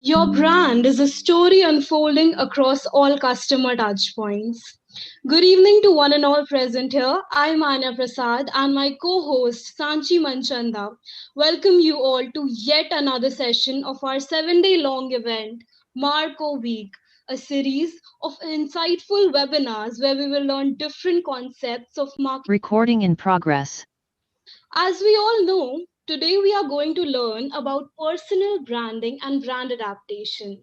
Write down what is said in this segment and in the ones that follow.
Your brand is a story unfolding across all customer touchpoints. Good evening to one and all present here. I'm Anya Prasad and my co-host Sanchi Manchanda welcome you all to yet another session of our 7-day long event, Marko Week, a series of insightful webinars where we will learn different concepts of marketing. Recording in progress. As we all know, today we are going to learn about personal branding and brand adaptation.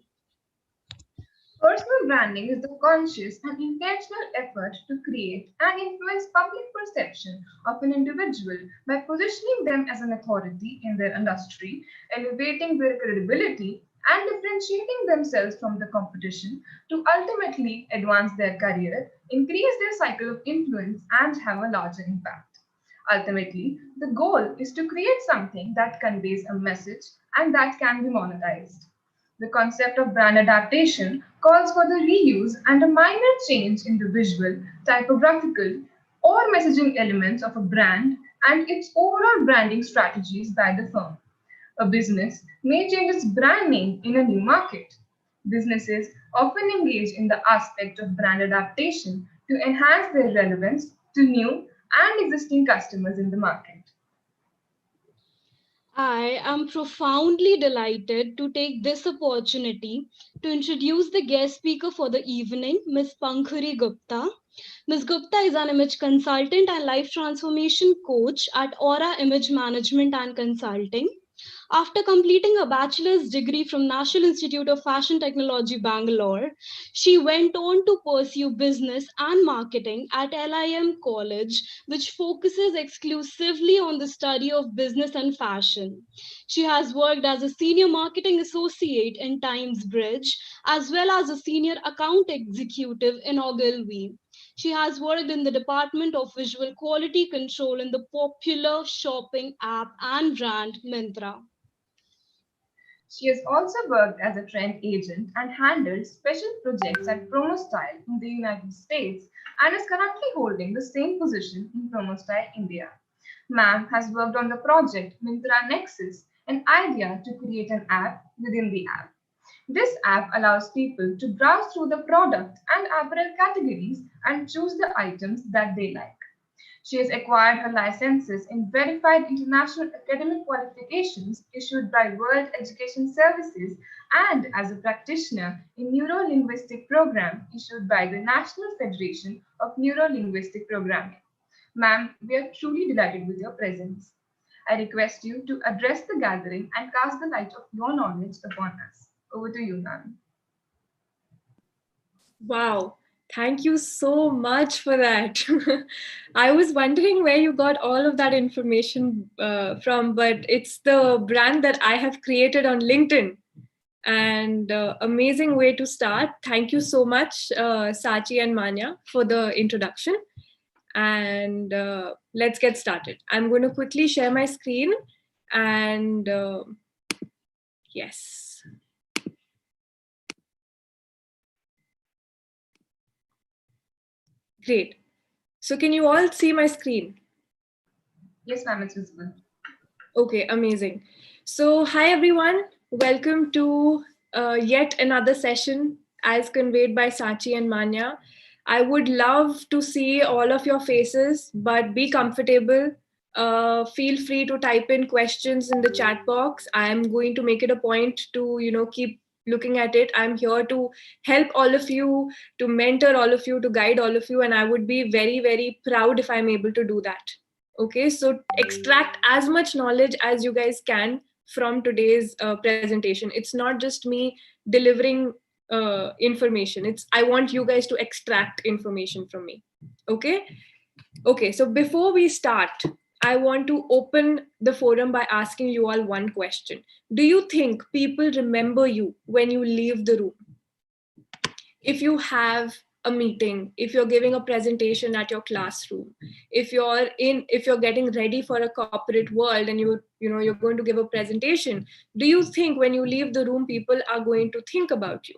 Personal branding is the conscious and intentional effort to create and influence public perception of an individual by positioning them as an authority in their industry, elevating their credibility, and differentiating themselves from the competition to ultimately advance their career, increase their cycle of influence, and have a larger impact. Ultimately, the goal is to create something that conveys a message and that can be monetized. The concept of brand adaptation calls for the reuse and a minor change in the visual, typographical, or messaging elements of a brand and its overall branding strategies by the firm. A business may change its brand name in a new market. Businesses often engage in the aspect of brand adaptation to enhance their relevance to new and existing customers in the market. I am profoundly delighted to take this opportunity to introduce the guest speaker for the evening, Ms. Pankhuri Gupta. Ms. Gupta is an image consultant and life transformation coach at Auraa Image Management and Consulting. After completing a bachelor's degree from National Institute of Fashion Technology, Bangalore, she went on to pursue business and marketing at LIM College, which focuses exclusively on the study of business and fashion. She has worked as a senior marketing associate in Times Bridge, as well as a senior account executive in Ogilvy. She has worked in the Department of Visual Quality Control in the popular shopping app and brand Myntra. She has also worked as a trend agent and handled special projects at PromoStyle in the United States and is currently holding the same position in PromoStyle India. Ma'am has worked on the project Myntra Nexus, an idea to create an app within the app. This app allows people to browse through the product and apparel categories and choose the items that they like. She has acquired her licenses in verified international academic qualifications issued by World Education Services and as a practitioner in Neuro-Linguistic Program issued by the National Federation of Neuro-Linguistic Programming. Ma'am, we are truly delighted with your presence. I request you to address the gathering and cast the light of your knowledge upon us. Over to you, ma'am. Wow. Thank you so much for that. I was wondering where you got all of that information from, but it's the brand that I have created on LinkedIn. And amazing way to start. Thank you so much, Sachi and Manya, for the introduction. And let's get started. I'm going to quickly share my screen. And yes. Great. So can you all see my screen? Yes, ma'am, it's visible. Okay, amazing. So hi, everyone. Welcome to yet another session as conveyed by Sachi and Manya. I would love to see all of your faces, but be comfortable. Feel free to type in questions in the chat box. I am going to make it a point to, keep looking at it. I'm here to help all of you, to mentor all of you, to guide all of you. And I would be very, very proud if I'm able to do that. Okay, so extract as much knowledge as you guys can from today's presentation. It's not just me delivering information. I want you guys to extract information from me. Okay, so before we start, I want to open the forum by asking you all one question. Do you think people remember you when you leave the room? If you have a meeting, if you're giving a presentation at your classroom, if you're getting ready for a corporate world and you're going to give a presentation, do you think when you leave the room people are going to think about you?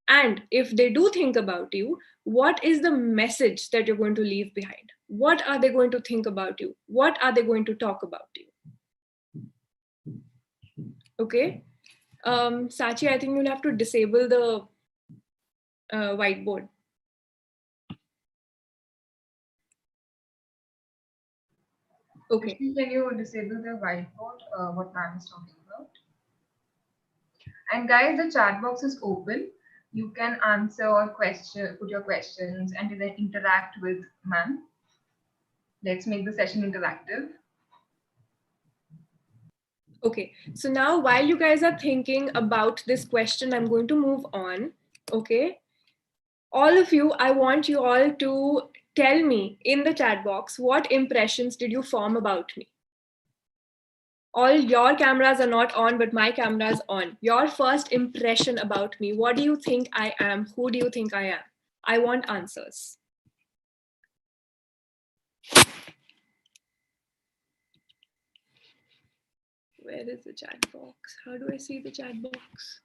And if they do think about you, what is the message that you're going to leave behind? What are they going to think about you? What are they going to talk about you? Okay. Sachi, I think you'll have to disable the whiteboard. Okay. Actually, can you disable the whiteboard? What ma'am is talking about? And guys, the chat box is open. You can answer or question, put your questions, and then interact with ma'am. Let's make the session interactive. Okay, so now while you guys are thinking about this question, I'm going to move on. Okay, all of you, I want you all to tell me in the chat box what impressions did you form about me. All your cameras are not on, but my camera is on. Your first impression about me. What do you think I am? Who do you think I am? I want answers. Where is the chat box? How do I see the chat box?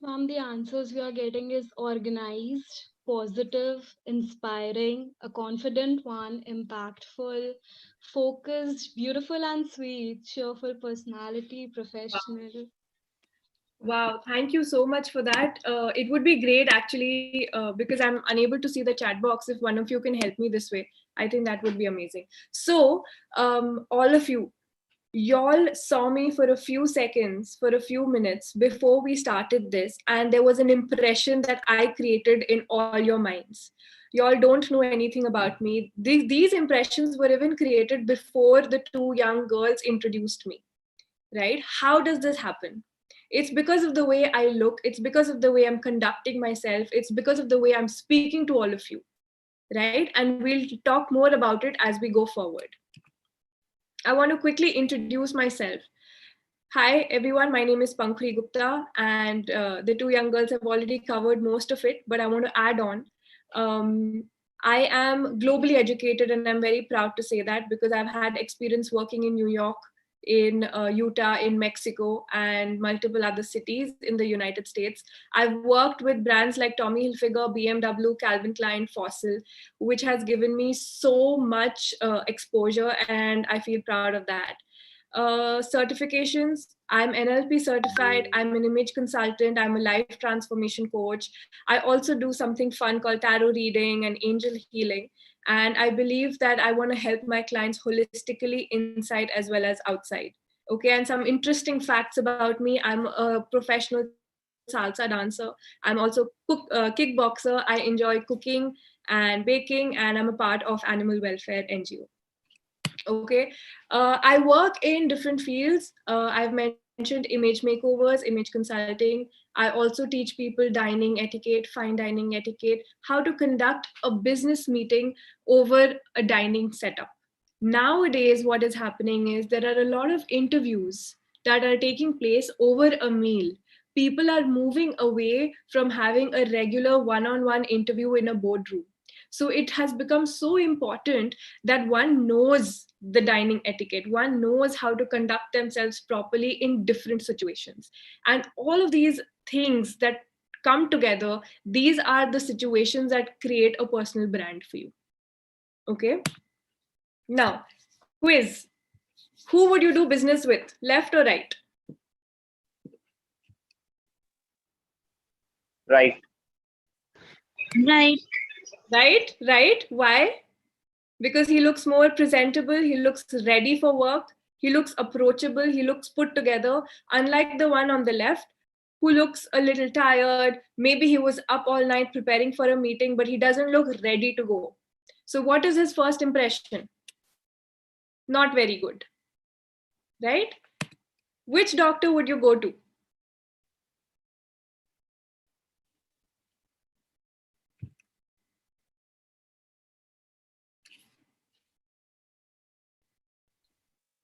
Ma'am, the answers we are getting is organized, positive, inspiring, a confident one, impactful, focused, beautiful and sweet, cheerful personality, professional. Wow, thank you so much for that. It would be great actually, because I'm unable to see the chat box. If one of you can help me this way, I think that would be amazing. So, all of you, y'all saw me for a few seconds, for a few minutes before we started this, and there was an impression that I created in all your minds. Y'all don't know anything about me. These impressions were even created before the two young girls introduced me, right? How does this happen? It's because of the way I look, it's because of the way I'm conducting myself, it's because of the way I'm speaking to all of you, right? And we'll talk more about it as we go forward. I want to quickly introduce myself. Hi, everyone. My name is Pankhuri Gupta, and the two young girls have already covered most of it, but I want to add on. Um, I am globally educated, and I'm very proud to say that because I've had experience working in New York, in Utah, in Mexico, and multiple other cities in the United States. I've worked with brands like Tommy Hilfiger, BMW, Calvin Klein, Fossil, which has given me so much exposure, and I feel proud of that. Certifications, I'm NLP certified, I'm an image consultant, I'm a life transformation coach. I also do something fun called tarot reading and angel healing. And I believe that I want to help my clients holistically inside as well as outside. Okay, and some interesting facts about me: I'm a professional salsa dancer, I'm also kickboxer, I enjoy cooking and baking, and I'm a part of animal welfare NGO. Okay, I work in different fields. I've mentioned image makeovers, image consulting. I also teach people dining etiquette, fine dining etiquette, how to conduct a business meeting over a dining setup. Nowadays what is happening is there are a lot of interviews that are taking place over a meal. People are moving away from having a regular one-on-one interview in a boardroom. So it has become so important that one knows the dining etiquette, one knows how to conduct themselves properly in different situations. And all of these things that come together, these are the situations that create a personal brand for you. Okay. Now, quiz. Who would you do business with, left or right? Right. Right. Right, right. Why? Because he looks more presentable, he looks ready for work, he looks approachable, he looks put together, unlike the one on the left who looks a little tired. Maybe he was up all night preparing for a meeting, but he doesn't look ready to go. So, what is his first impression? Not very good, right? Which doctor would you go to?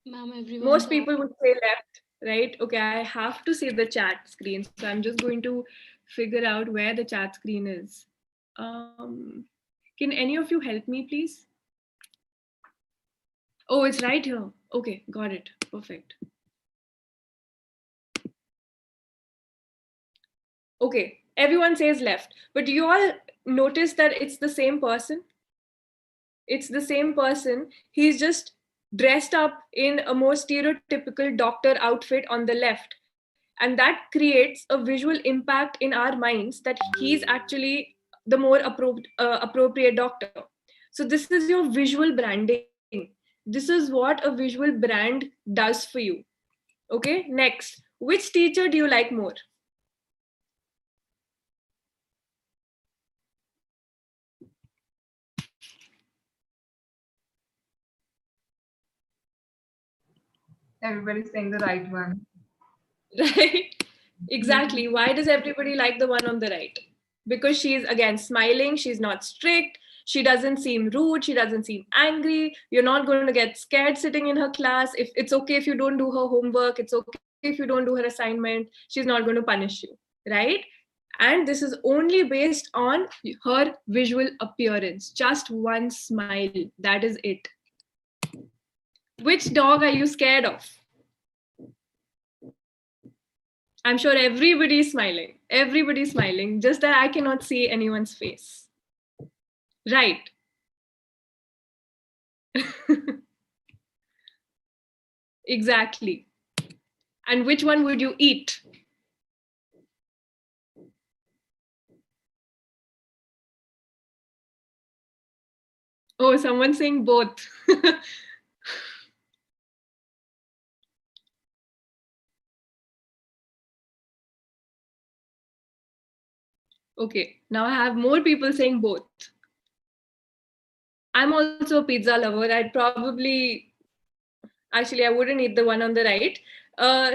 Ma'am, everyone's Most off. people would say left, right? Okay, I have to see the chat screen. So I'm just going to figure out where the chat screen is. Can any of you help me, please? Oh, it's right here. Okay, got it. Perfect. Okay, everyone says left, but you all notice that it's the same person. It's the same person. He's just dressed up in a more stereotypical doctor outfit on the left. And that creates a visual impact in our minds that he's actually the more appropriate doctor. So, this is your visual branding. This is what a visual brand does for you. Okay, next. Which teacher do you like more? Everybody's saying the right one. Right? Exactly. Why does everybody like the one on the right? Because she's again smiling, she's not strict, she doesn't seem rude, she doesn't seem angry. You're not going to get scared sitting in her class. If it's okay if you don't do her homework, it's okay if you don't do her assignment, she's not going to punish you, right? And this is only based on her visual appearance. Just one smile. That is it. Which dog are you scared of? I'm sure everybody's smiling. Everybody's smiling, just that I cannot see anyone's face. Right. Exactly. And which one would you eat? Oh, someone's saying both. Okay, now I have more people saying both. I'm also a pizza lover. Actually, I wouldn't eat the one on the right.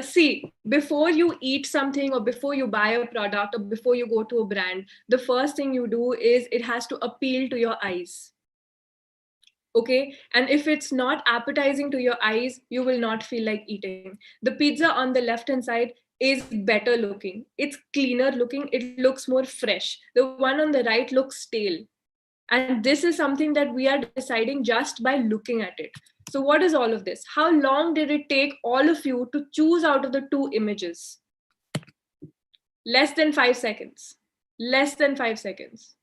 See, before you eat something or before you buy a product or before you go to a brand, the first thing you do is it has to appeal to your eyes. Okay, and if it's not appetizing to your eyes, you will not feel like eating. The pizza on the left hand side is better looking, it's cleaner looking, it looks more fresh. The one on the right looks stale, and this is something that we are deciding just by looking at it. So what is all of this? How long did it take all of you to choose out of the two images? Less than 5 seconds. Less than 5 seconds,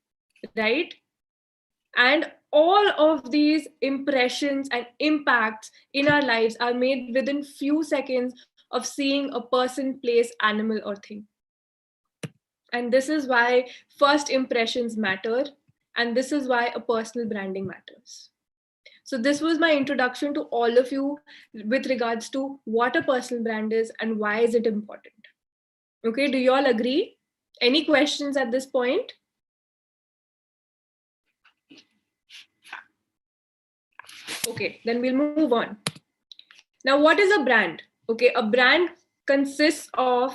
right? And all of these impressions and impacts in our lives are made within few seconds of seeing a person, place, animal, or thing. And this is why first impressions matter, and this is why a personal branding matters. So this was my introduction to all of you with regards to what a personal brand is and why is it important. Okay, do you all agree? Any questions at this point? Okay, then we'll move on. Now, what is a brand? Okay, a brand consists of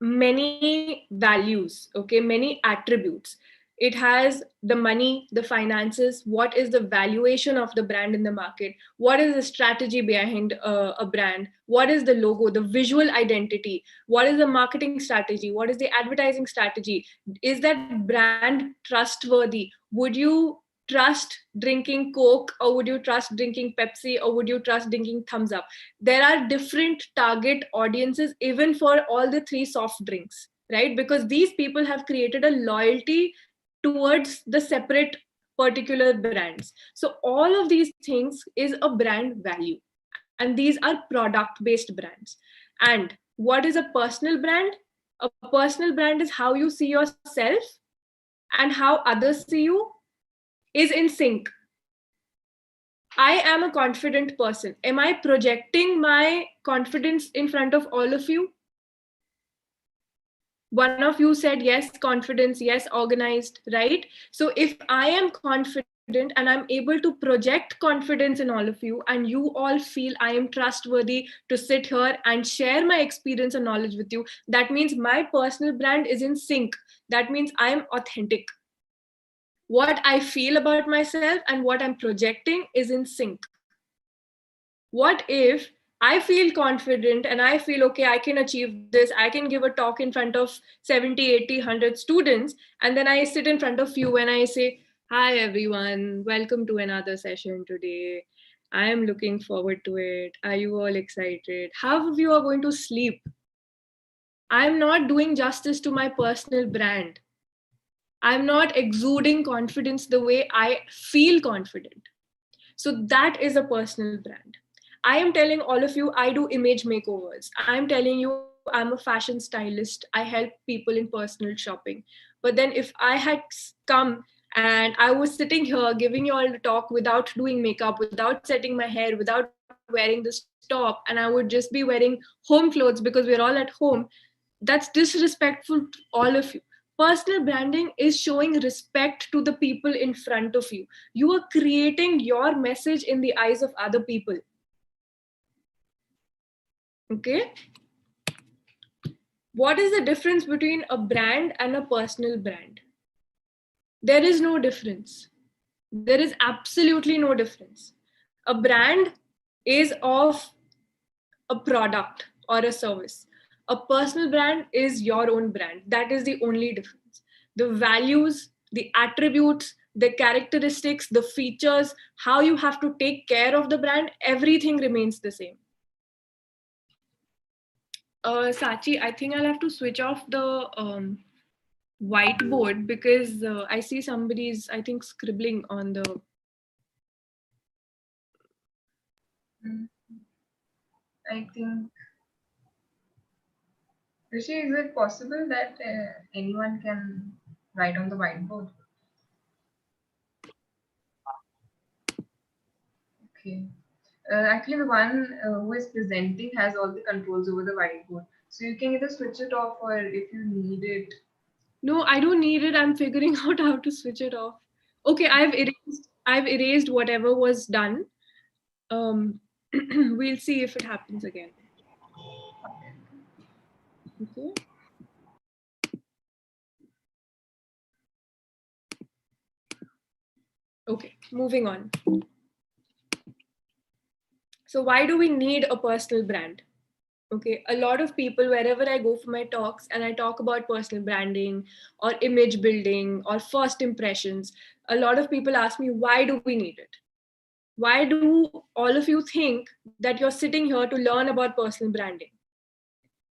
many values, okay, many attributes. It has the money, the finances, what is the valuation of the brand in the market, what is the strategy behind a brand, what is the logo, the visual identity, what is the marketing strategy, what is the advertising strategy, is that brand trustworthy, would you trust drinking Coke or would you trust drinking Pepsi or would you trust drinking Thumbs Up? There are different target audiences even for all the three soft drinks, right? Because these people have created a loyalty towards the separate particular brands. So all of these things is a brand value, and these are product based brands. And what is a personal brand? A personal brand is how you see yourself and how others see you is in sync. I am a confident person. Am I projecting my confidence in front of all of you? One of you said yes, confidence, yes, organized, right? So if I am confident and I'm able to project confidence in all of you, and you all feel I am trustworthy to sit here and share my experience and knowledge with you, that means my personal brand is in sync. That means I am authentic. What I feel about myself and what I'm projecting is in sync. What if I feel confident and I feel, okay, I can achieve this, I can give a talk in front of 70, 80, 100 students, and then I sit in front of you and I say, hi everyone, welcome to another session today. I am looking forward to it. Are you all excited? Half of you are going to sleep. I'm not doing justice to my personal brand. I'm not exuding confidence the way I feel confident. So that is a personal brand. I am telling all of you, I do image makeovers. I'm telling you, I'm a fashion stylist. I help people in personal shopping. But then if I had come and I was sitting here giving you all the talk without doing makeup, without setting my hair, without wearing this top, and I would just be wearing home clothes because we're all at home, that's disrespectful to all of you. Personal branding is showing respect to the people in front of you. You are creating your message in the eyes of other people. Okay? What is the difference between a brand and a personal brand? There is no difference. There is absolutely no difference. A brand is of a product or a service. A personal brand is your own brand. That is the only difference. The values, the attributes, the characteristics, the features, how you have to take care of the brand, everything remains the same. Sachi, I think I'll have to switch off the whiteboard because I see somebody's, I think, scribbling on the. I think, Rishi, is it possible that anyone can write on the whiteboard? Okay. Actually, the one who is presenting has all the controls over the whiteboard. So you can either switch it off or if you need it. No, I don't need it. I'm figuring out how to switch it off. Okay, I've erased whatever was done. We'll see if it happens again. Okay. Okay, moving on. So why do we need a personal brand? Okay, a lot of people, wherever I go for my talks and I talk about personal branding or image building or first impressions, a lot of people ask me, why do we need it? Why do all of you think that you're sitting here to learn about personal branding?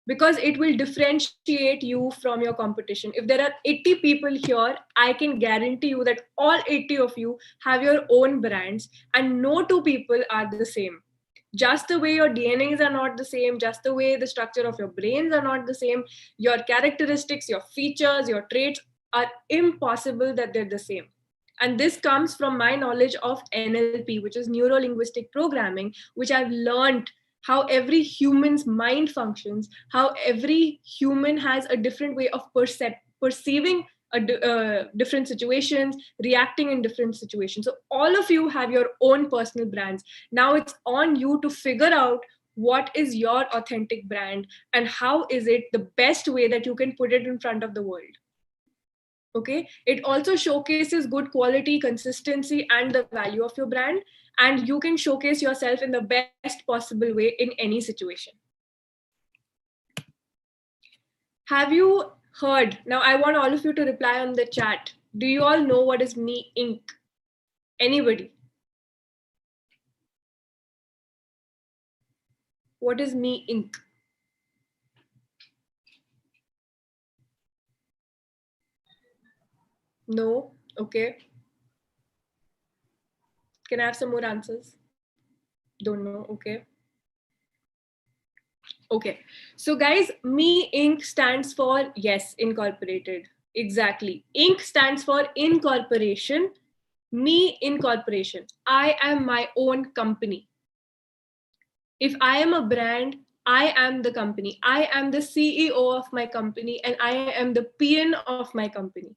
Because it will differentiate you from your competition. If there are 80 people here, I can guarantee you that all 80 of you have your own brands and no two people are the same. Just the way your DNAs are not the same, just the way the structure of your brains are not the same, your characteristics, your features, your traits are impossible that they're the same. And this comes from my knowledge of NLP, which is neuro linguistic programming, which I've learned how every human's mind functions, how every human has a different way of perceiving different situations, reacting in different situations. So all of you have your own personal brands. Now it's on you to figure out what is your authentic brand and how is it the best way that you can put it in front of the world. Okay, it also showcases good quality, consistency, and the value of your brand, and you can showcase yourself in the best possible way in any situation. Have you heard? Now I want all of you to reply on the chat. Do you all know what is Me Inc? Anybody? What is Me Inc? No? Okay. Can I have some more answers? Don't know. Okay. Okay. So, guys, Me Inc. stands for Yes Incorporated. Exactly. Inc. stands for incorporation. Me Incorporation. I am my own company. If I am a brand, I am the company. I am the CEO of my company and I am the PN of my company.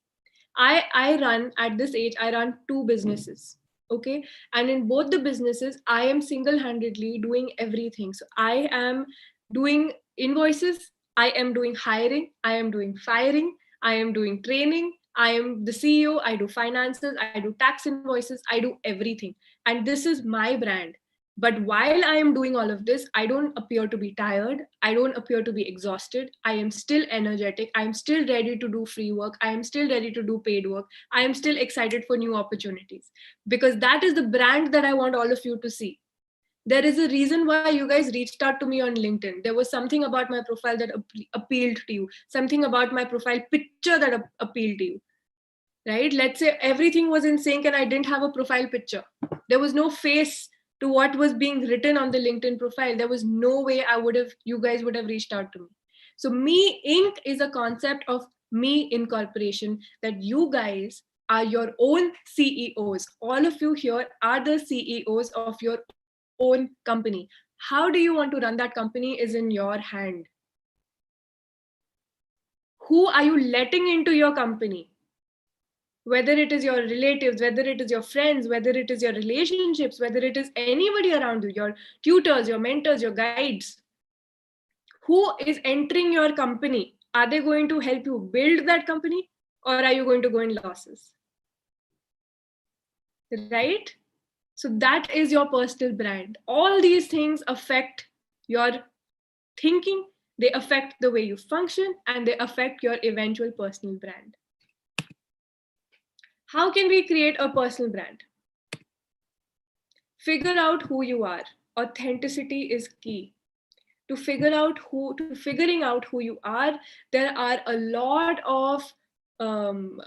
I run at this age, I run two businesses. Okay. And in both the businesses, I am single handedly doing everything. So I am doing invoices, I am doing hiring, I am doing firing, I am doing training, I am the CEO, I do finances, I do tax invoices, I do everything. And this is my brand. But while I am doing all of this, I don't appear to be tired. I don't appear to be exhausted. I am still energetic. I am still ready to do free work. I am still ready to do paid work. I am still excited for new opportunities because that is the brand that I want all of you to see. There is a reason why you guys reached out to me on LinkedIn. There was something about my profile that appealed to you, something about my profile picture that appealed to you, right? Let's say everything was in sync and I didn't have a profile picture. There was no face to what was being written on the LinkedIn profile. There was no way you guys would have reached out to me. So Me Inc. is a concept of me incorporation, that you guys are your own CEOs. All of you here are the CEOs of your own company. How do you want to run that company is in your hand. Who are you letting into your company? Whether it is your relatives, whether it is your friends, whether it is your relationships, whether it is anybody around you, your tutors, your mentors, your guides, who is entering your company? Are they going to help you build that company, or are you going to go in losses? Right? So that is your personal brand. All these things affect your thinking, they affect the way you function, and they affect your eventual personal brand. How can we create a personal brand? Figure out who you are. Authenticity is key. To figuring out who you are, there are a lot of um,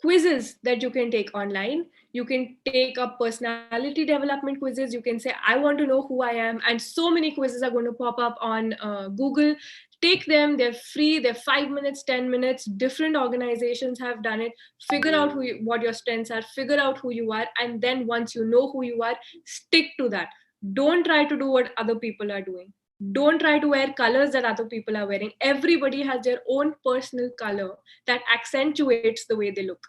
quizzes that you can take online. You can take up personality development quizzes. You can say, I want to know who I am. And so many quizzes are going to pop up on Google. Take them. They're free. They're 5 minutes, 10 minutes. Different organizations have done it. Figure out what your strengths are. Figure out who you are. And then once you know who you are, stick to that. Don't try to do what other people are doing. Don't try to wear colors that other people are wearing. Everybody has their own personal color that accentuates the way they look.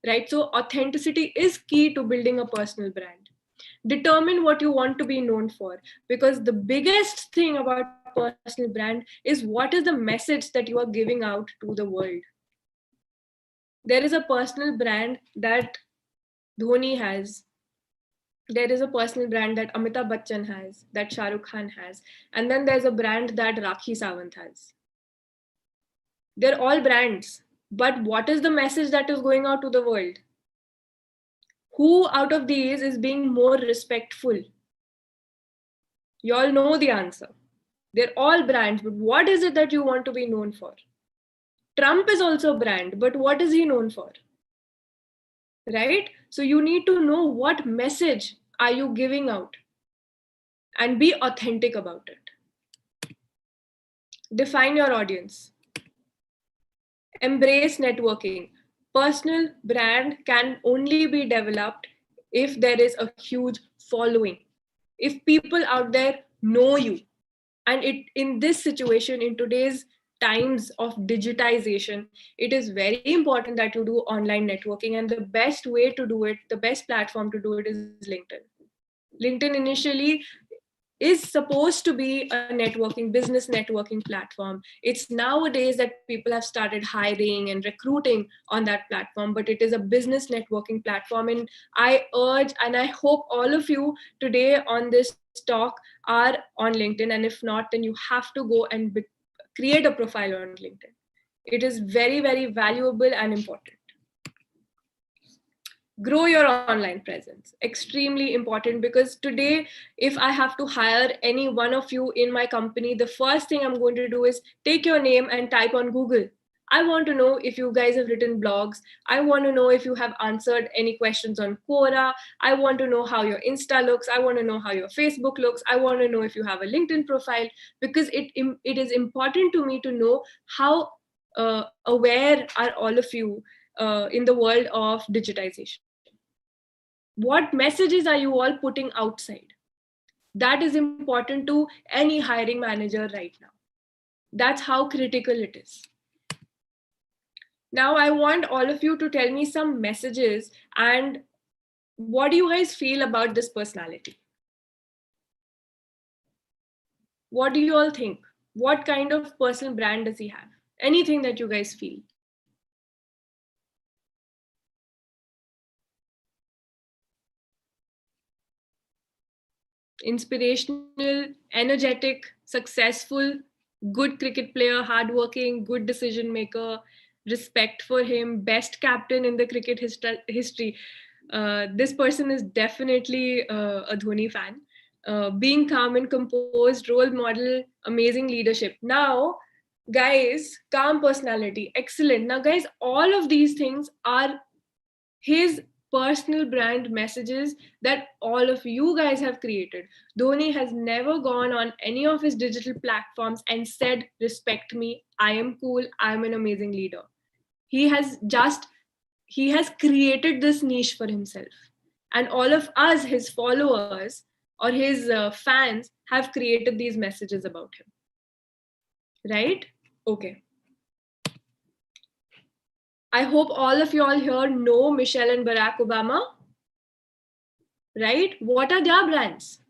Right? So authenticity is key to building a personal brand. Determine what you want to be known for, because the biggest thing about personal brand is what is the message that you are giving out to the world. There is a personal brand that Dhoni has. There is a personal brand that Amitabh Bachchan has, that Shah Rukh Khan has, and then there's a brand that Rakhi Sawant has. They're all brands, but what is the message that is going out to the world? Who out of these is being more respectful? You all know the answer. They're all brands, but what is it that you want to be known for? Trump is also a brand, but what is he known for? Right? So you need to know what message are you giving out and be authentic about it. Define your audience. Embrace networking. Personal brand can only be developed if there is a huge following. If people out there know you. And in this situation, in today's times of digitization, it is very important that you do online networking. And the best way to do it, the best platform to do it is LinkedIn. LinkedIn initially is supposed to be a business networking platform. It's nowadays that people have started hiring and recruiting on that platform, but it is a business networking platform. And I urge and I hope all of you today on this talk are on LinkedIn. And if not, then you have to go and create a profile on LinkedIn. It is very, very valuable and important. Grow your online presence. Extremely important, because today, if I have to hire any one of you in my company, the first thing I'm going to do is take your name and type on Google. I want to know if you guys have written blogs. I want to know if you have answered any questions on Quora. I want to know how your Insta looks. I want to know how your Facebook looks. I want to know if you have a LinkedIn profile, because it is important to me to know how aware are all of you in the world of digitization. What messages are you all putting outside? That is important to any hiring manager right now. That's how critical it is. Now, I want all of you to tell me some messages and what do you guys feel about this personality? What do you all think? What kind of personal brand does he have? Anything that you guys feel? Inspirational, energetic, successful, good cricket player, hardworking, good decision maker, respect for him, best captain in the cricket history. This person is definitely a Dhoni fan. being calm and composed, role model, amazing leadership. Now, guys, calm personality, excellent. Now, guys, all of these things are his personal brand messages that all of you guys have created. Dhoni has never gone on any of his digital platforms and said, respect me, I am cool, I am an amazing leader. He has just, he has created this niche for himself. And all of us, his followers or his fans, have created these messages about him. Right? Okay. I hope all of you all here know Michelle and Barack Obama. Right? What are their brands?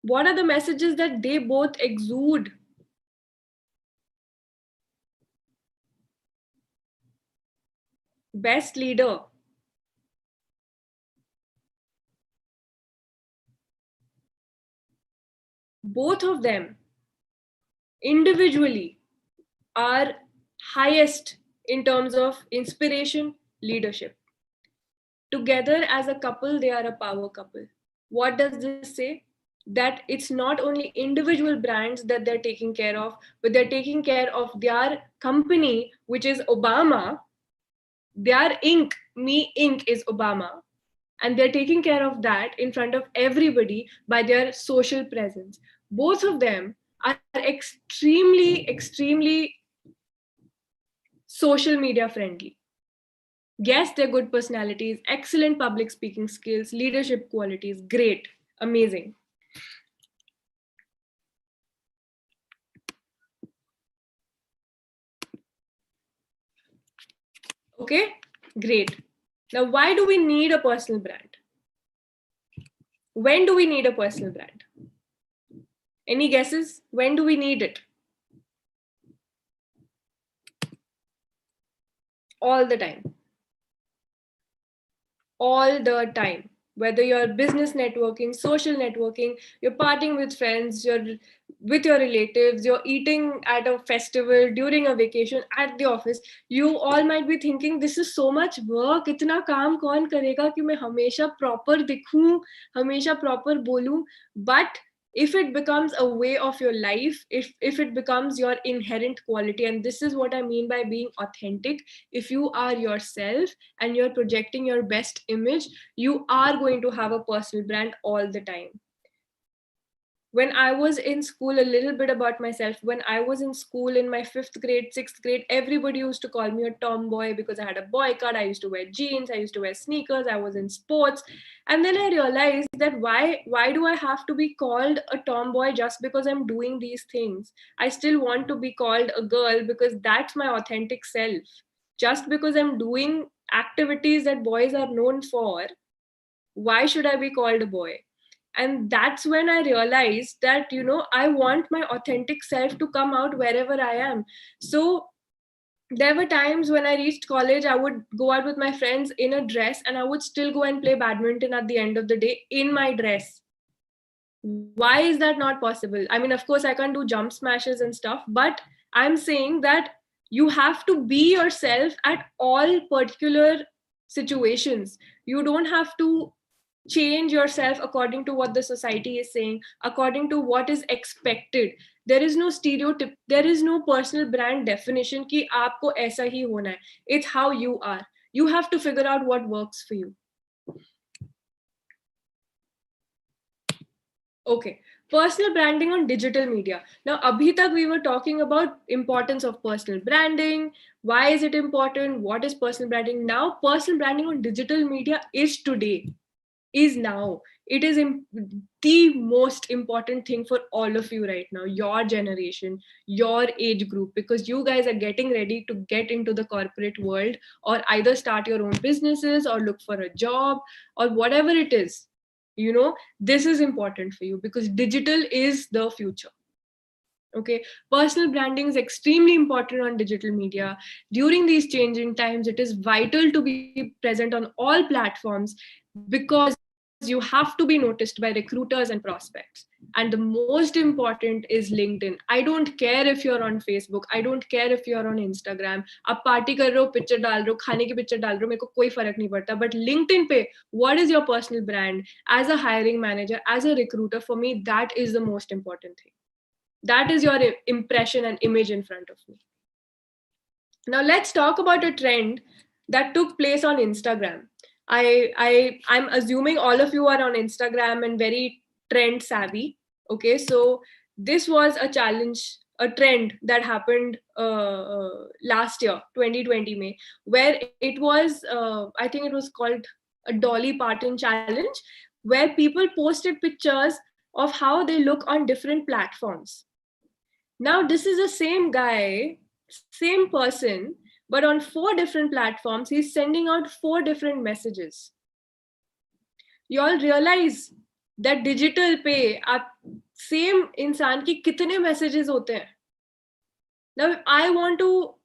What are the messages that they both exude? Best leader. Both of them individually are highest in terms of inspiration, leadership. Together as a couple, they are a power couple. What does this say? That it's not only individual brands that they're taking care of, but they're taking care of their company, which is Obama. Their Inc., Me Inc. is Obama. And they're taking care of that in front of everybody by their social presence. Both of them are extremely social media friendly. Yes, they're good personalities, excellent public speaking skills, leadership qualities, great, amazing. Okay, great. Now, why do we need a personal brand? When do we need a personal brand? Any guesses? When do we need it? All the time. All the time. Whether you're business networking, social networking, you're partying with friends, you're with your relatives, you're eating at a festival, during a vacation, at the office, you all might be thinking, this is so much work, itna kaam kaun karega ki main hamesha proper dikhun, hamesha proper bolun. But if it becomes a way of your life, if it becomes your inherent quality, and this is what I mean by being authentic, if you are yourself and you're projecting your best image, you are going to have a personal brand all the time. When I was in school, a little bit about myself, when I was in school in my 5th grade, 6th grade, everybody used to call me a tomboy because I had a boy cut. I used to wear jeans, I used to wear sneakers, I was in sports. And then I realized that why do I have to be called a tomboy just because I'm doing these things? I still want to be called a girl because that's my authentic self. Just because I'm doing activities that boys are known for, why should I be called a boy? And that's when I realized that, I want my authentic self to come out wherever I am. So there were times when I reached college, I would go out with my friends in a dress and I would still go and play badminton at the end of the day in my dress. Why is that not possible? I mean, of course, I can't do jump smashes and stuff, but I'm saying that you have to be yourself at all particular situations. You don't have to change yourself according to what the society is saying, according to what is expected. There is no stereotype, there is no personal brand definition ki aapko aisa hi hona hai. It's how you are. You have to figure out what works for you. Okay, personal branding on digital media. Now, abhi tak we were talking about importance of personal branding. Why is it important? What is personal branding? Now, personal branding on digital media is today, is now. It is the most important thing for all of you right now, your generation, your age group, because you guys are getting ready to get into the corporate world or either start your own businesses or look for a job or whatever it is. This is important for you because digital is the future. Okay, personal branding is extremely important on digital media. During these changing times, it is vital to be present on all platforms because you have to be noticed by recruiters and prospects. And the most important is LinkedIn. I don't care if you're on Facebook. I don't care if you're on Instagram. आप party कर रहे हो, picture डाल रहे हो, खाने की picture डाल रहे हो, मेरे को कोई फर्क नहीं पड़ता. But LinkedIn पे, what is your personal brand? As a hiring manager, as a recruiter, for me, that is the most important thing. That is your impression and image in front of me. Now let's talk about a trend that took place on Instagram. I'm assuming all of you are on Instagram and very trend savvy. Okay, so this was a challenge, a trend that happened last year, 2020 May, where it was, I think it was called a Dolly Parton challenge, where people posted pictures of how they look on different platforms. Now, this is the same guy, same person, but on 4 different platforms, he's sending out 4 different messages. You all realize that digital पे आप same इंसान की कितने messages होते हैं. Now, if I want to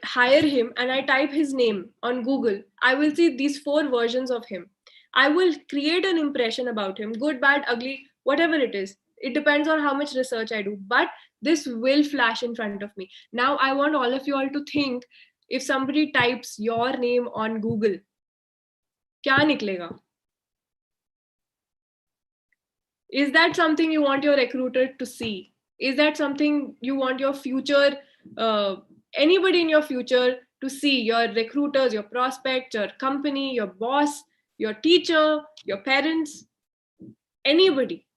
hire him and I type his name on Google, I will see these 4 versions of him. I will create an impression about him, good, bad, ugly, whatever it is. It depends on how much research I do, but this will flash in front of me. Now, I want all of you all to think, if somebody types your name on Google, क्या निकलेगा? Is that something you want your recruiter to see? Is that something you want your future, anybody in your future to see? Your recruiters, your prospects, your company, your boss, your teacher, your parents, anybody.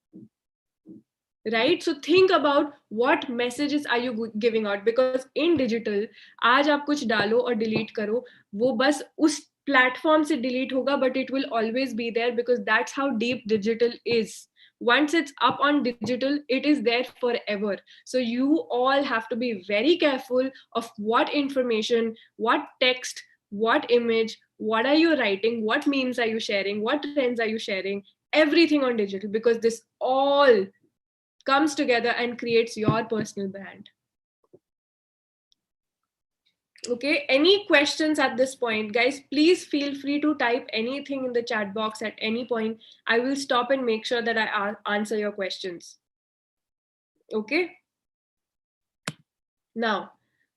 Right? So think about what messages are you giving out, because in digital, आज आप कुछ डालो और delete करो, वो बस उस platform से delete होगा, but it will always be there, because that's how deep digital is. Once it's up on digital, it is there forever. So you all have to be very careful of what information, what text, what image, what are you writing, what memes are you sharing, what trends are you sharing, everything on digital, because this all comes together and creates your personal brand. Okay, any questions at this point? Guys, please feel free to type anything in the chat box at any point. I will stop and make sure that I answer your questions. Okay. Now,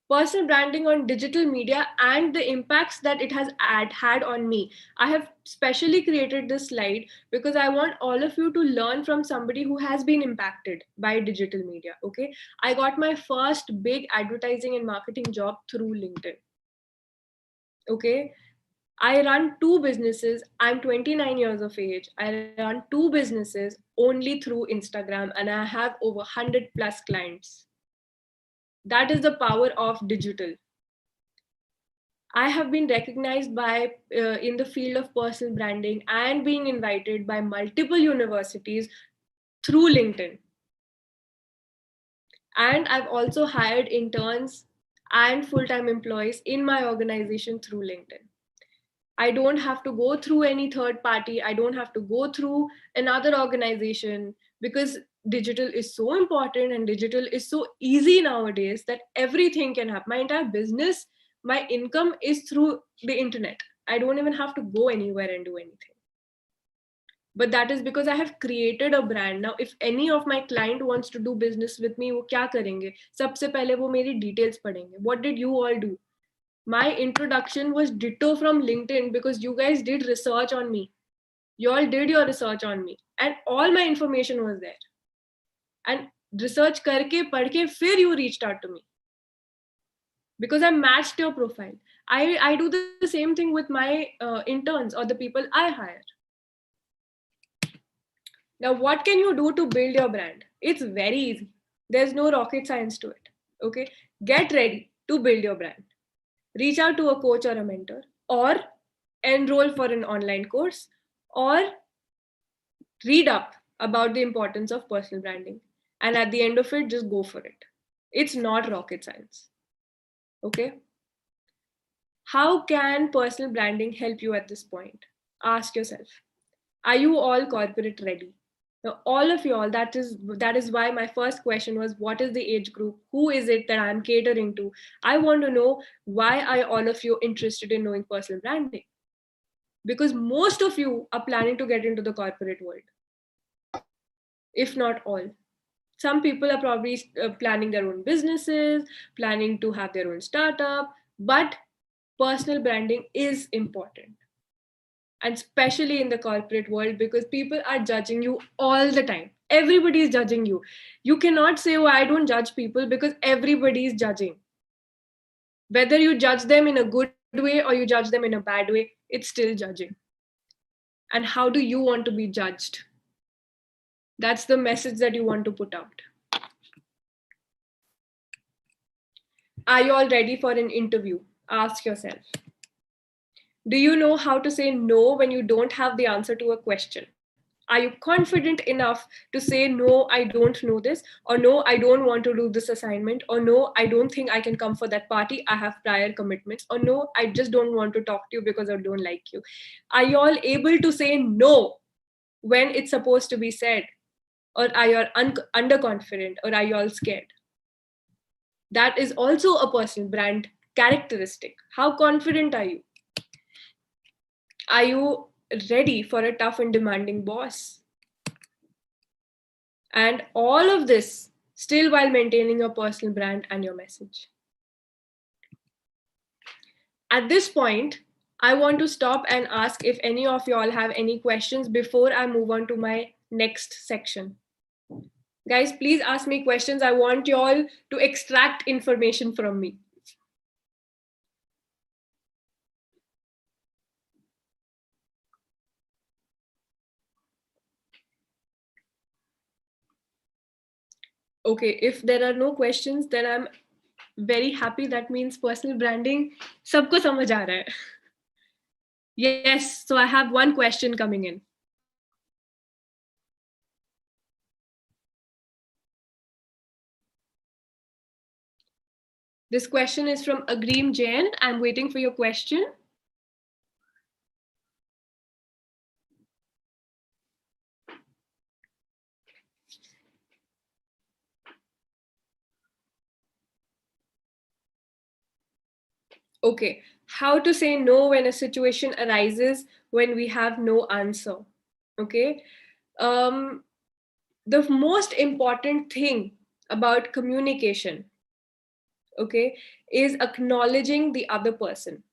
personal branding on digital media and the impacts that it has had on me. I have specially created this slide because I want all of you to learn from somebody who has been impacted by digital media. Okay, I got my first big advertising and marketing job through LinkedIn. Okay, I run 2 businesses. I'm 29 years of age. I run 2 businesses only through Instagram, and I have over 100 plus clients. That is the power of digital. I have been recognized by in the field of personal branding and being invited by multiple universities through LinkedIn. And I've also hired interns and full-time employees in my organization through LinkedIn. I don't have to go through any third party. I don't have to go through another organization, because digital is so important and digital is so easy nowadays that everything can happen. My entire business, my income is through the internet. I don't even have to go anywhere and do anything. But that is because I have created a brand. Now, if any of my client wants to do business with me, वो क्या करेंगे? सबसे पहले वो मेरी details पढ़ेंगे. What did you all do? My introduction was ditto from LinkedIn, because you guys did research on me. You all did your research on me, and all my information was there. And research karke, padke, fir you reached out to me, because I matched your profile. I do the same thing with my interns or the people I hire. Now, what can you do to build your brand? It's very easy. There's no rocket science to it. Okay, get ready to build your brand. Reach out to a coach or a mentor, or enroll for an online course, or read up about the importance of personal branding. And at the end of it, just go for it. It's not rocket science. Okay. How can personal branding help you at this point? Ask yourself, are you all corporate ready? Now, all of you all, that is why my first question was, what is the age group? Who is it that I'm catering to? I want to know, why are all of you interested in knowing personal branding? Because most of you are planning to get into the corporate world. if not all. Some people are probably planning their own businesses, planning to have their own startup, but personal branding is important. And especially in the corporate world, because people are judging you all the time. Everybody is judging you. You cannot say, oh, I don't judge people, because everybody is judging. Whether you judge them in a good way or you judge them in a bad way, it's still judging. And how do you want to be judged? That's the message that you want to put out. Are you all ready for an interview? Ask yourself. Do you know how to say no when you don't have the answer to a question? Are you confident enough to say, no, I don't know this, or no, I don't want to do this assignment, or no, I don't think I can come for that party, I have prior commitments, or no, I just don't want to talk to you because I don't like you? Are you all able to say no when it's supposed to be said? Or are you underconfident, or are you all scared? That is also a personal brand characteristic. How confident are you? Are you ready for a tough and demanding boss? And all of this still while maintaining your personal brand and your message. At this point, I want to stop and ask if any of y'all have any questions before I move on to my next section. Guys, please ask me questions. I want y'all to extract information from me. Okay, if there are no questions, then I'm very happy. That means personal branding sabko samajh aa raha hai. Yes, so I have one question coming in. This question is from Agreem Jain. I'm waiting for your question. Okay, how to say no when a situation arises when we have no answer. Okay, the most important thing about communication, okay, is acknowledging the other person.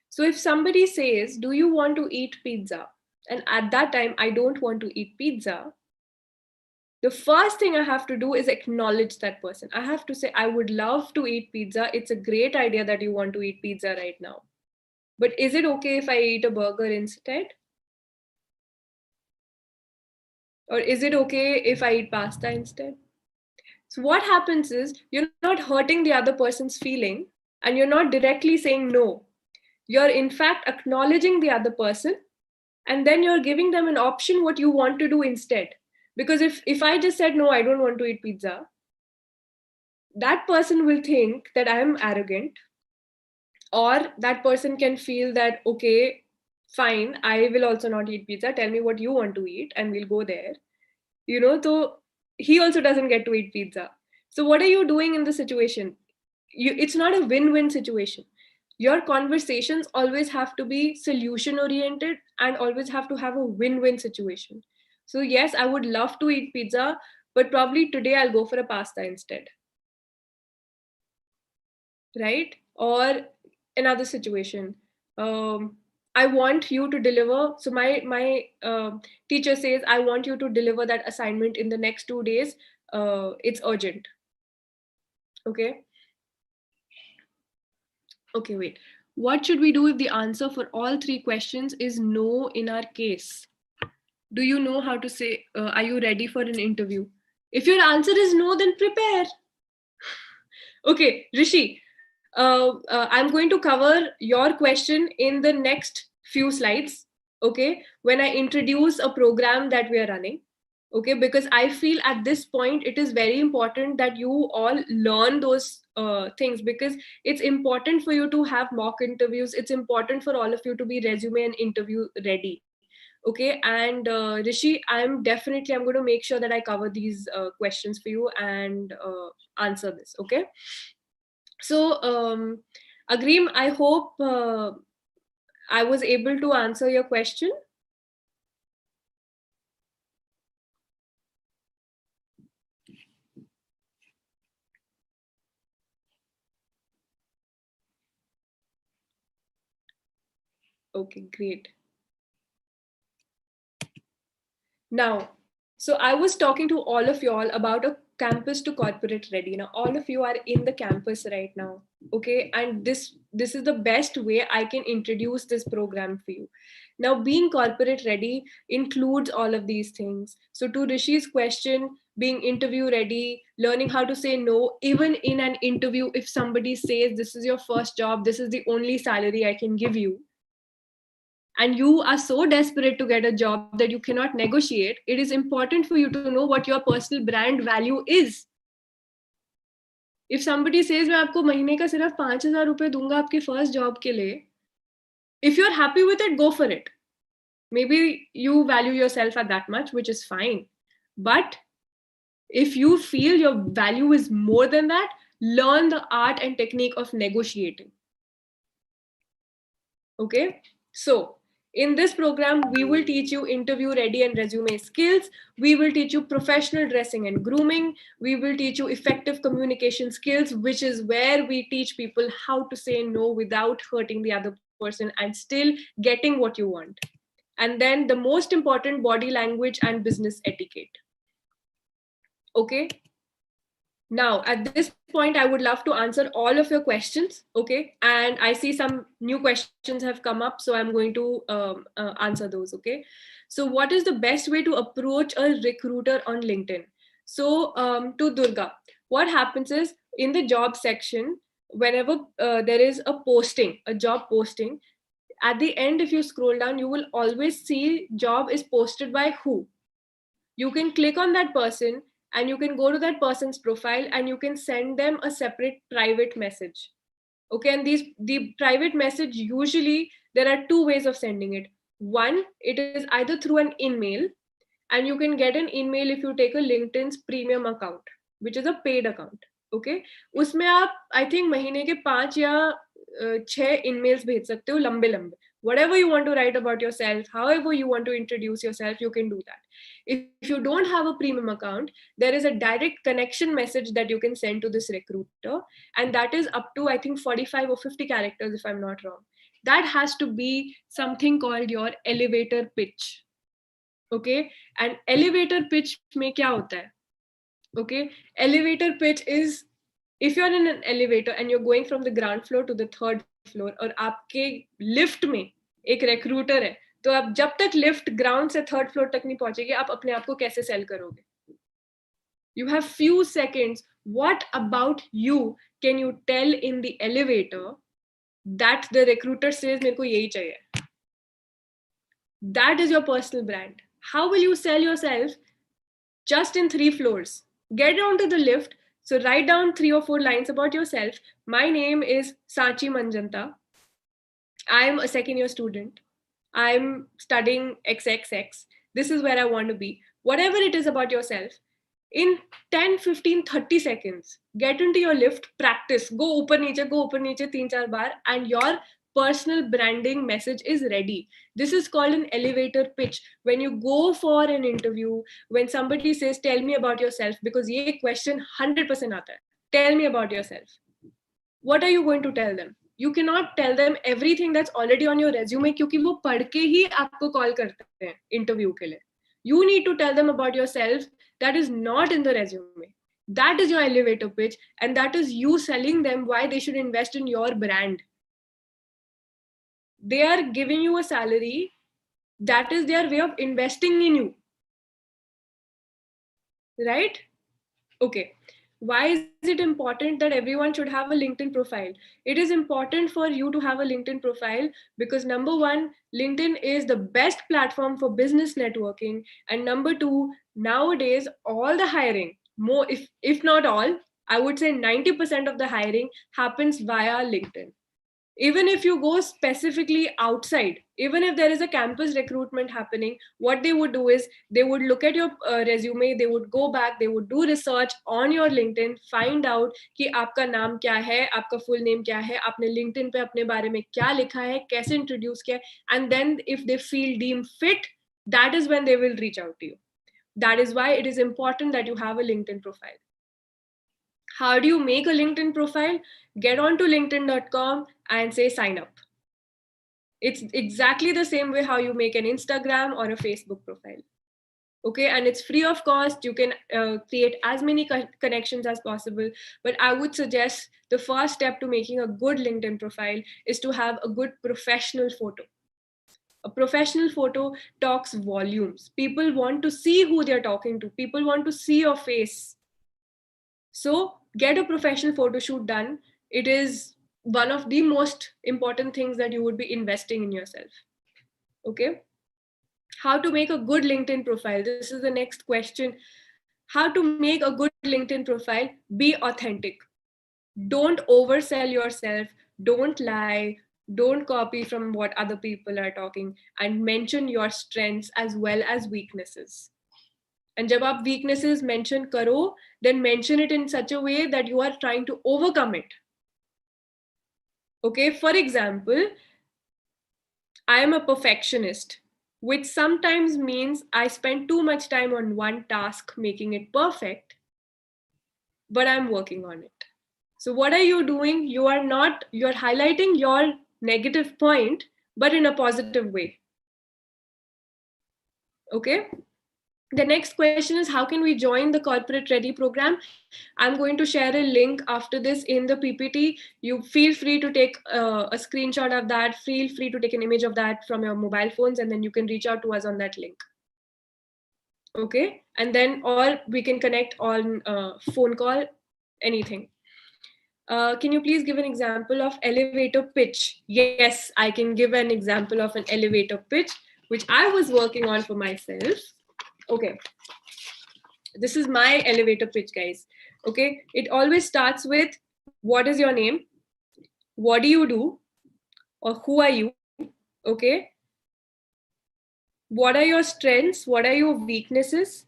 So if somebody says, do you want to eat pizza? And at that time, I don't want to eat pizza. The first thing I have to do is acknowledge that person. I have to say, I would love to eat pizza. It's a great idea that you want to eat pizza right now. But is it okay if I eat a burger instead? Or is it okay if I eat pasta instead? So what happens is you're not hurting the other person's feeling and you're not directly saying no. You're in fact acknowledging the other person, and then you're giving them an option what you want to do instead. Because if I just said, no, I don't want to eat pizza, that person will think that I am arrogant, or that person can feel that, okay, fine, I will also not eat pizza. Tell me what you want to eat and we'll go there. So he also doesn't get to eat pizza. So what are you doing in the situation? It's not a win-win situation. Your conversations always have to be solution oriented and always have to have a win-win situation. So yes, I would love to eat pizza, but probably today I'll go for a pasta instead. Right? Or another situation. I want you to deliver. So my teacher says, I want you to deliver that assignment in the next 2 days. It's urgent. Okay. Okay, wait. What should we do if the answer for all three questions is no in our case? Do you know how to say, are you ready for an interview? If your answer is no, then prepare. Okay, Rishi, I'm going to cover your question in the next few slides. Okay, when I introduce a program that we are running. Okay, because I feel at this point it is very important that you all learn those things, because it's important for you to have mock interviews. It's important for all of you to be resume and interview ready. Okay, and Rishi, I'm going to make sure that I cover these questions for you and answer this. Okay. So, Agreem, I hope I was able to answer your question. Okay, great. Now, so I was talking to all of y'all about a campus to corporate ready. Now, all of you are in the campus right now, okay? And this is the best way I can introduce this program for you. Now, being corporate ready includes all of these things. So, to Rishi's question, being interview ready, learning how to say no, even in an interview, if somebody says this is your first job, this is the only salary I can give you, and you are so desperate to get a job that you cannot negotiate, it is important for you to know what your personal brand value is. If somebody says मैं आपको महीने का सिर्फ 5,000 रुपए दूंगा आपके first job के लिए, if you're happy with it, go for it. Maybe you value yourself at that much, which is fine. But if you feel your value is more than that, learn the art and technique of negotiating. Okay, so in this program, we will teach you interview ready and resume skills. We will teach you professional dressing and grooming. We will teach you effective communication skills, which is where we teach people how to say no without hurting the other person and still getting what you want. And then the most important, body language and business etiquette. Okay. Now, at this point, I would love to answer all of your questions, okay? And I see some new questions have come up, so I'm going to answer those, okay? So what is the best way to approach a recruiter on LinkedIn? So to Durga, what happens is in the job section, whenever there is a posting, a job posting, at the end, if you scroll down, you will always see job is posted by who. You can click on that person and you can go to that person's profile and you can send them a separate private message. Okay, and the private message, usually there are two ways of sending it. One, it is either through an email, and you can get an email if you take a LinkedIn's premium account, which is a paid account. Okay, उसमें आप I think महीने के 5 या 6 emails भेज सकते हो लंबे लंबे. Whatever you want to write about yourself, however you want to introduce yourself, you can do that. If you don't have a premium account, there is a direct connection message that you can send to this recruiter, and that is up to I think 45 or 50 characters if I'm not wrong. That has to be something called your elevator pitch. Okay, and elevator pitch में क्या होता है? Okay, elevator pitch is if you're in an elevator and you're going from the ground floor to the third floor और आपके lift में एक recruiter है, तो आप जब तक lift ground से third floor तक नहीं पहुंचेगी, आप अपने आप को कैसे sell करोगे? You have few seconds. What about you can you tell in the elevator that the recruiter says मेरे को यही चाहिए? That is your personal brand. How will you sell yourself just in 3 floors? Get down to the lift. So write down 3 or 4 lines about yourself. My name is Sachi Manjanta. I'm a second year student. I'm studying XXX. This is where I want to be. Whatever it is about yourself, in 10, 15, 30 seconds, get into your lift, practice, go upar niche, 3-4 baar, and your personal branding message is ready. This is called an elevator pitch. When you go for an interview, when somebody says, tell me about yourself, because ye question 100% aata hai. Tell me about yourself. What are you going to tell them? You cannot tell them everything that's already on your resume क्योंकि वो पढ़ के ही आपको call करते हैं interview के लिए. You need to tell them about yourself that is not in the resume. That is your elevator pitch, and that is you selling them why they should invest in your brand. They are giving you a salary. That is their way of investing in you. Right? Okay. Why is it important that everyone should have a LinkedIn profile? It is important for you to have a LinkedIn profile because number one, LinkedIn is the best platform for business networking. And number two, nowadays, all the hiring, more if not all, I would say 90% of the hiring happens via LinkedIn. Even if you go specifically outside, even if there is a campus recruitment happening, what they would do is they would look at your resume, they would go back, they would do research on your LinkedIn, find out कि आपका नाम क्या है, आपका full name क्या है, आपने LinkedIn पे अपने बारे में क्या लिखा है, कैसे introduce किया, and then if they feel deemed fit, that is when they will reach out to you. That is why it is important that you have a LinkedIn profile. How do you make a LinkedIn profile? Get onto linkedin.com and say sign up. It's exactly the same way how you make an Instagram or a Facebook profile. Okay, and it's free of cost. You can create as many connections as possible, but I would suggest the first step to making a good LinkedIn profile is to have a good professional photo. A professional photo talks volumes. People want to see who they're talking to. People want to see your face. So get a professional photo shoot done. It is one of the most important things that you would be investing in yourself. Okay. How to make a good LinkedIn profile? This is the next question. How to make a good LinkedIn profile? Be authentic. Don't oversell yourself. Don't lie. Don't copy from what other people are talking, and mention your strengths as well as weaknesses. And जब आप weaknesses mention करो, then mention it in such a way that you are trying to overcome it. Okay, for example, I am a perfectionist, which sometimes means I spend too much time on one task making it perfect, but I'm working on it. So what are you doing? You're highlighting your negative point, but in a positive way. Okay. The next question is, how can we join the Corporate Ready program? I'm going to share a link after this in the PPT. You feel free to take a screenshot of that, feel free to take an image of that from your mobile phones, and then you can reach out to us on that link. Okay, and then, or we can connect on phone call, anything. Can you please give an example of elevator pitch? Yes, I can give an example of an elevator pitch, which I was working on for myself. Okay, this is my elevator pitch, guys. Okay, it always starts with, what is your name? What do you do? Or who are you? Okay, what are your strengths? What are your weaknesses?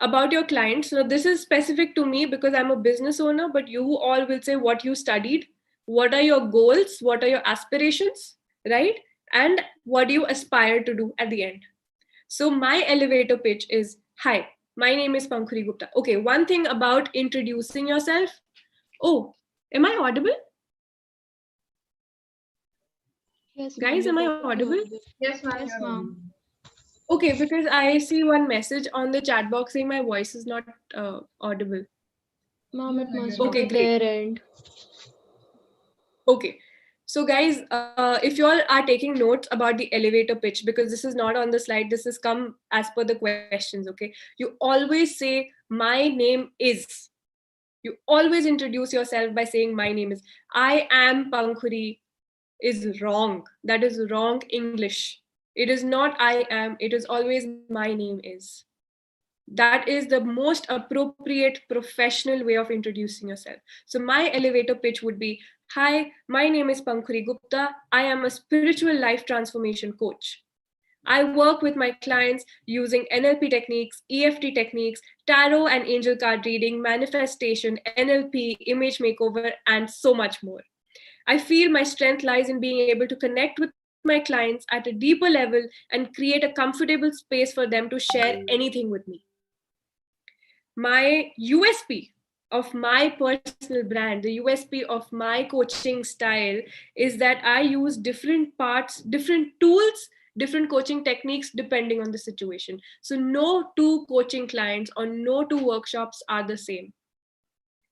About your clients. So this is specific to me because I'm a business owner, but you all will say what you studied, what are your goals, what are your aspirations, right? And what do you aspire to do at the end. So my elevator pitch is, hi, my name is Pankhuri Gupta. Okay, one thing about introducing yourself. Oh, am I audible? Yes, Guys, ma'am. am You're I perfectly audible? audible. Yes, ma'am, Yes, you're ma'am. audible. Okay, because I see one message on the chat box saying my voice is not audible. Ma'am, No, it no, must you're be Okay, the audible. great. their end. Okay. So guys, if you all are taking notes about the elevator pitch, because this is not on the slide, this has come as per the questions, okay? You always say, my name is. You always introduce yourself by saying, my name is. I am Pankhuri is wrong. That is wrong English. It is not I am, it is always my name is. That is the most appropriate professional way of introducing yourself. So my elevator pitch would be, hi, my name is Pankhuri Gupta. I am a spiritual life transformation coach. I work with my clients using NLP techniques, EFT techniques, tarot and angel card reading, manifestation, NLP, image makeover, and so much more. I feel my strength lies in being able to connect with my clients at a deeper level and create a comfortable space for them to share anything with me. My USP of my personal brand, the USP of my coaching style is that I use different parts, different tools, different coaching techniques depending on the situation. So, no two coaching clients or no two workshops are the same.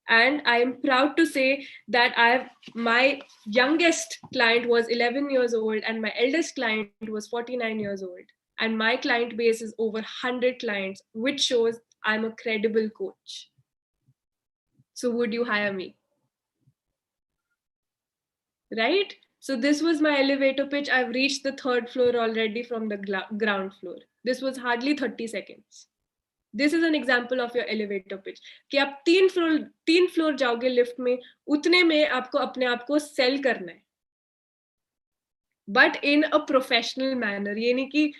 And I am proud to say that my youngest client was 11 years old and my eldest client was 49 years old. And my client base is over 100 clients, which shows I'm a credible coach. So would you hire me? Right? So this was my elevator pitch. I've reached the third floor already from the ground floor. This was hardly 30 seconds. This is an example of your elevator pitch. कि आप तीन floor जाओगे lift में, उतने में आपको अपने आप को सेल करना है. But in a professional manner. ये नहीं कि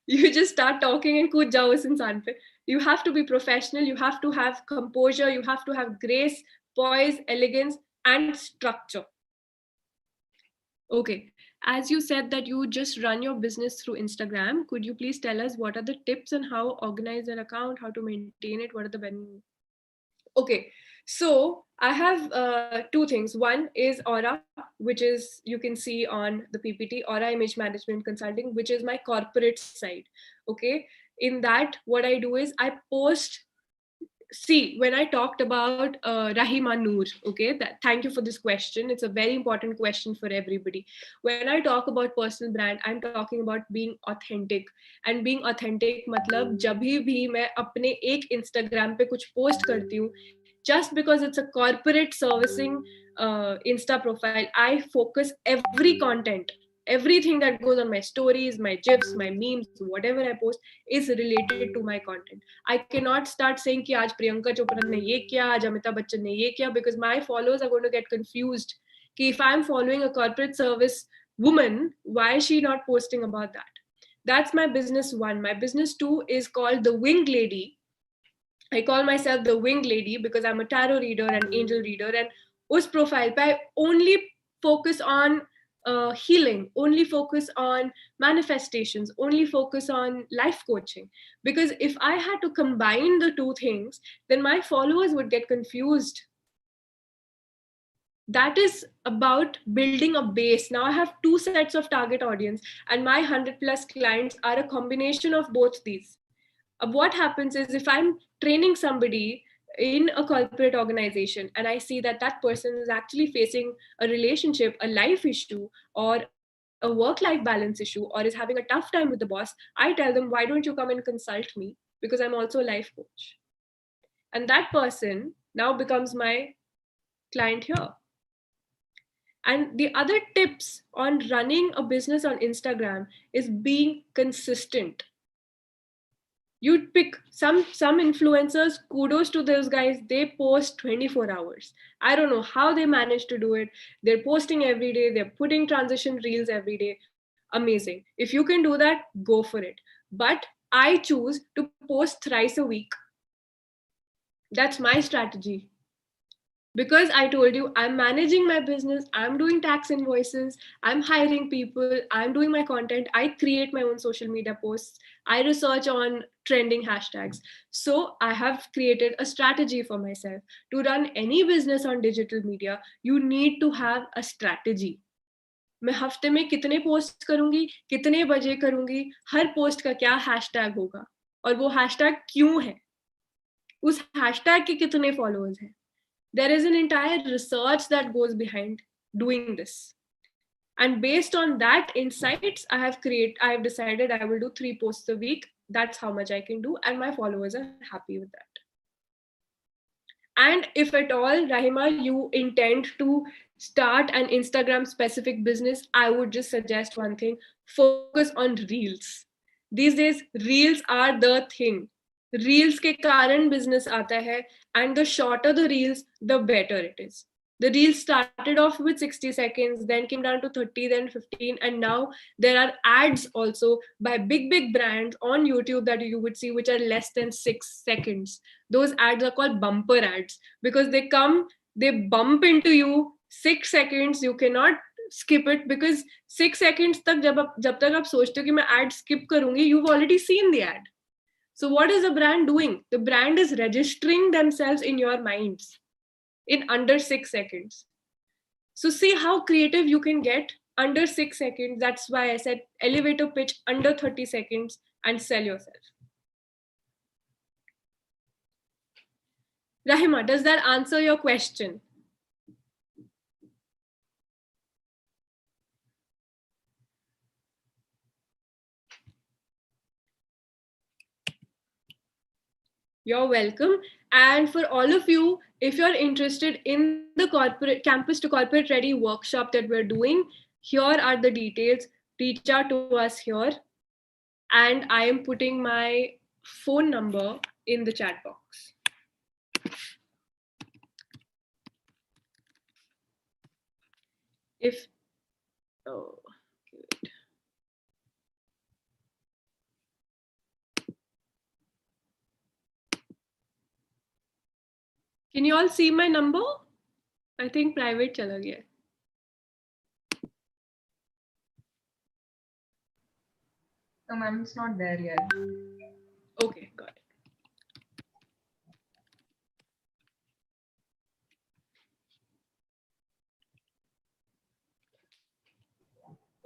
you just start talking and कूद जाओ उस इंसान पे. You have to be professional. You have to have composure. You have to have grace, poise, elegance, and structure. Okay. As you said that you just run your business through Instagram, could you please tell us what are the tips on how to organize an account, how to maintain it, what are the benefits? Okay. So I have two things. One is Auraa. which is, you can see on the PPT, Auraa Image Management Consulting, which is my corporate side. Okay. In that, what I do is I post. See, when I talked about Rahima Noor, okay, thank you for this question. It's a very important question for everybody. When I talk about personal brand, I'm talking about being authentic. And being authentic, मतलब जब भी मैं अपने एक Instagram पे कुछ post करती हूँ, just because it's a corporate servicing Insta profile, I focus every content, everything that goes on my stories, my gifs, my memes, whatever I post is related to my content. I cannot start saying कि आज प्रियंका चोपड़ा ने ये किया, आज अमिताभ बच्चन ने ये किया, because my followers are going to get confused कि if I'm following a corporate service woman, why is she not posting about that? That's my business one. My business two is called the Winged Lady. I call myself the Winged Lady because I'm a tarot reader and angel reader, and us profile pe I only focus on healing, only focus on manifestations, only focus on life coaching. Because if I had to combine the two things, then my followers would get confused. That is about building a base. Now I have two sets of target audience, and my 100 plus clients are a combination of both these. What happens is, if I'm training somebody in a corporate organization and I see that that person is actually facing a relationship, a life issue, or a work life balance issue, or is having a tough time with the boss, I tell them, why don't you come and consult me? Because I'm also a life coach. And that person now becomes my client here. And the other tips on running a business on Instagram is being consistent. You'd pick some influencers, kudos to those guys, they post 24 hours. I don't know how they manage to do it. They're posting every day, they're putting transition reels every day. Amazing. If you can do that, go for it. But I choose to post thrice a week. That's my strategy. Because I told you, I'm managing my business, I'm doing tax invoices, I'm hiring people, I'm doing my content, I create my own social media posts, I research on trending hashtags. So I have created a strategy for myself. To run any business on digital media, you need to have a strategy. मैं हफ्ते में कितने post करूंगी, कितने बजे करूंगी, हर post का क्या हैशटैग होगा, और वो हैशटैग क्यों है, उस हैशटैग के कितने फॉलोअर्स हैं. There is an entire research that goes behind doing this. And based on that insights, I have decided I will do 3 posts a week. That's how much I can do. And my followers are happy with that. And if at all, Rahima, you intend to start an Instagram specific business, I would just suggest one thing: focus on reels. These days, reels are the thing. Reels के कारण business आता है, and the shorter the reels, the better it is. The reels started off with 60 seconds, then came down to 30, then 15, and now there are ads also by big brands on YouTube that you would see, which are less than 6 seconds. Those ads are called bumper ads because they bump into you 6 seconds. You cannot skip it because 6 seconds तक जब तक आप सोचते हो कि मैं ad skip करूंगी, you've already seen the ad. So what is the brand doing? The brand is registering themselves in your minds in under 6 seconds. So see how creative you can get under 6 seconds. That's why I said elevator pitch under 30 seconds and sell yourself. Rahima, does that answer your question? You're welcome. And for all of you, if you're interested in the corporate campus to corporate ready workshop that we're doing, here are the details. Reach out to us here. And I am putting my phone number in the chat box. Can you all see my number? I think private chala gaya. No, ma'am, it's not there yet. Okay, got it.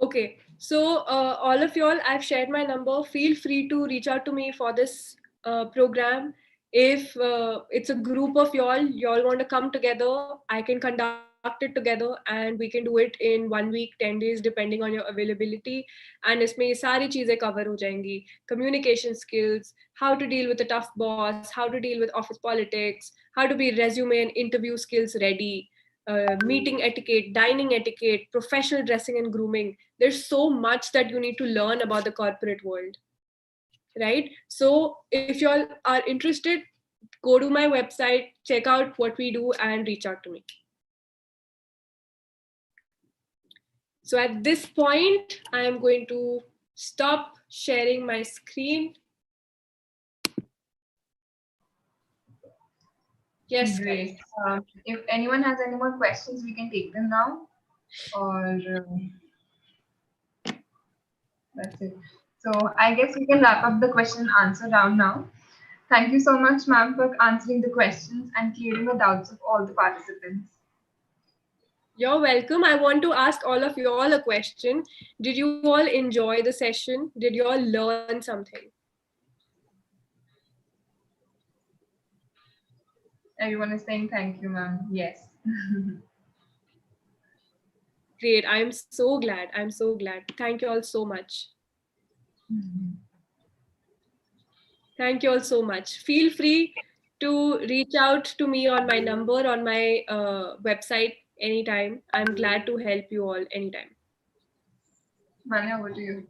Okay, so all of y'all, I've shared my number. Feel free to reach out to me for this program. If it's a group of y'all want to come together, I can conduct it together and we can do it in 1 week, 10 days, depending on your availability. And इसमें ये सारी चीजें cover हो जाएंगी. Communication skills, how to deal with a tough boss, how to deal with office politics, how to be resume and interview skills ready, meeting etiquette, dining etiquette, professional dressing and grooming. There's so much that you need to learn about the corporate world, right? So if you all are interested, go to my website, check out what we do, and reach out to me. So at this point, I am going to stop sharing my screen. Yes, Great. If anyone has any more questions, we can take them now. Or that's it. So I guess we can wrap up the question and answer round now. Thank you so much, ma'am, for answering the questions and clearing the doubts of all the participants. You're welcome. I want to ask all of you all a question. Did you all enjoy the session? Did you all learn something? Everyone is saying thank you, ma'am. Yes. Great. I'm so glad. I'm so glad. Thank you all so much. Thank you all so much. Feel free to reach out to me on my number on my website anytime. I'm glad to help you all anytime. Manya, over to you.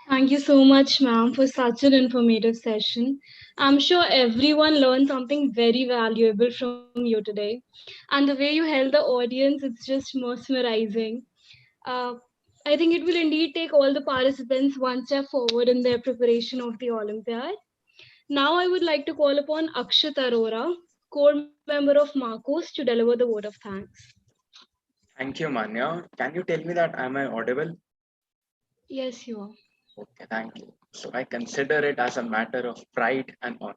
Thank you so much, ma'am, for such an informative session. I'm sure everyone learned something very valuable from you today. And the way you held the audience, it's just mesmerizing. Uh, I think it will indeed take all the participants one step forward in their preparation of the Olympiad. Now, I would like to call upon Akshat Arora, core member of Markos, to deliver the word of thanks. Thank you, Manya. Can you tell me that am I audible? Yes, you are. Okay, thank you. So I consider it as a matter of pride and honor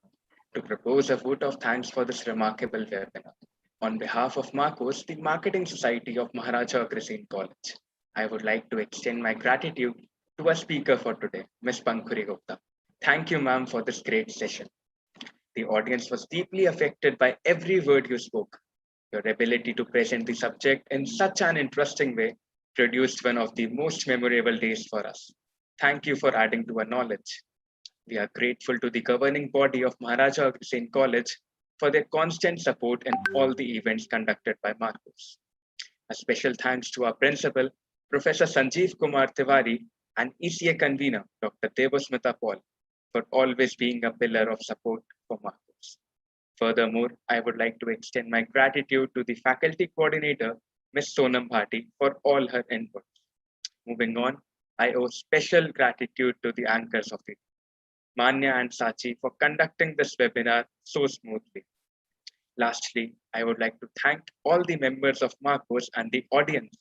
to propose a vote of thanks for this remarkable webinar. On behalf of Markos, the Marketing Society of Maharaja Agrasen College, I would like to extend my gratitude to our speaker for today, Ms. Pankhuri Gupta. Thank you, ma'am, for this great session. The audience was deeply affected by every word you spoke. Your ability to present the subject in such an interesting way produced one of the most memorable days for us. Thank you for adding to our knowledge. We are grateful to the governing body of Maharaja Agrasen College for their constant support in all the events conducted by Markos. A special thanks to our principal, Professor Sanjeev Kumar Tiwari, and ECA convener, Dr. Devasmita Paul, for always being a pillar of support for Markos. Furthermore, I would like to extend my gratitude to the faculty coordinator, Ms. Sonam Bhati, for all her input. Moving on, I owe special gratitude to the anchors of the Manya and Sachi for conducting this webinar so smoothly. Lastly, I would like to thank all the members of Markos and the audience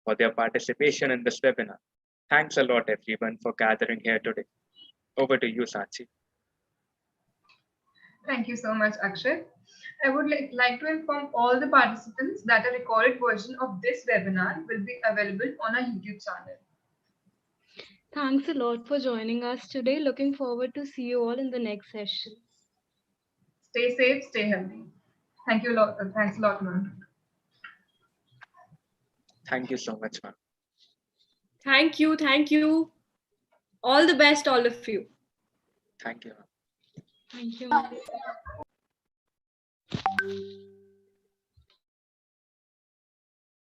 for their participation in this webinar. Thanks a lot, everyone, for gathering here today. Over to you, Sachi. Thank you so much, Akshay. I would like to inform all the participants that a recorded version of this webinar will be available on our YouTube channel. Thanks a lot for joining us today. Looking forward to see you all in the next session. Stay safe, stay healthy. Thank you a lot. Thanks a lot, ma'am. Thank you so much, ma'am. Thank you. Thank you. All the best, all of you. Thank you, ma'am. Thank you, ma'am.